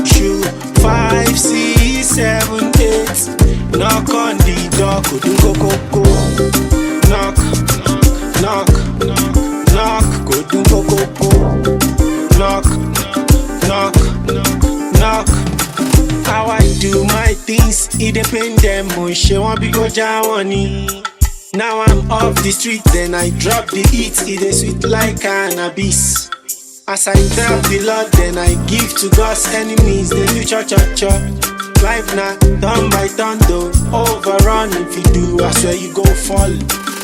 shoe. 5, 6, 7, 8. Knock on the door, go go go. Knock, knock, knock, go go go. Knock, knock, knock. How I do my things, it depend them. She want be go jawani. Now I'm off the street, then I drop the heat. It is sweet like cannabis. As I tell the Lord, then I give to God's enemies. They do cha-cha-cha. Life now, turn by turn though. Overrun if you do, I swear you go fall.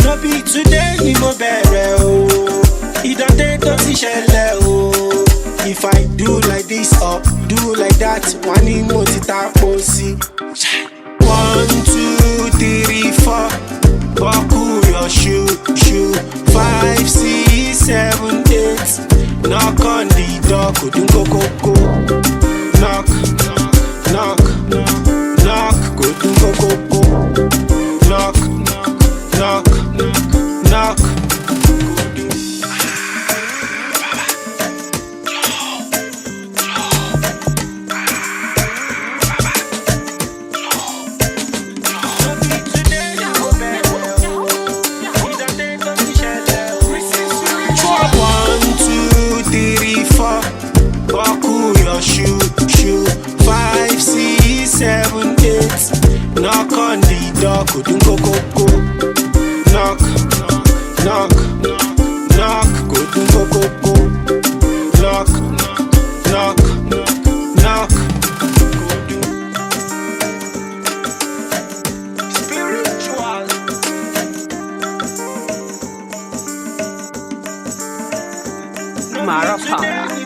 No be today, ni mo bere oh. It don't take to see shell oh. If I do like this up, do like that, one in motita posi. 1, 2, 3, 4. Buckle your shoe. 5, 6, 7, 8. Knock on the door, go go. Knock, knock, knock, go. Knock, knock, knock. Shoe. 5, 6, 7, 8. Knock on the door, go. Knock, knock, knock, go. Knock, knock, knock. Spiritual. Marapa.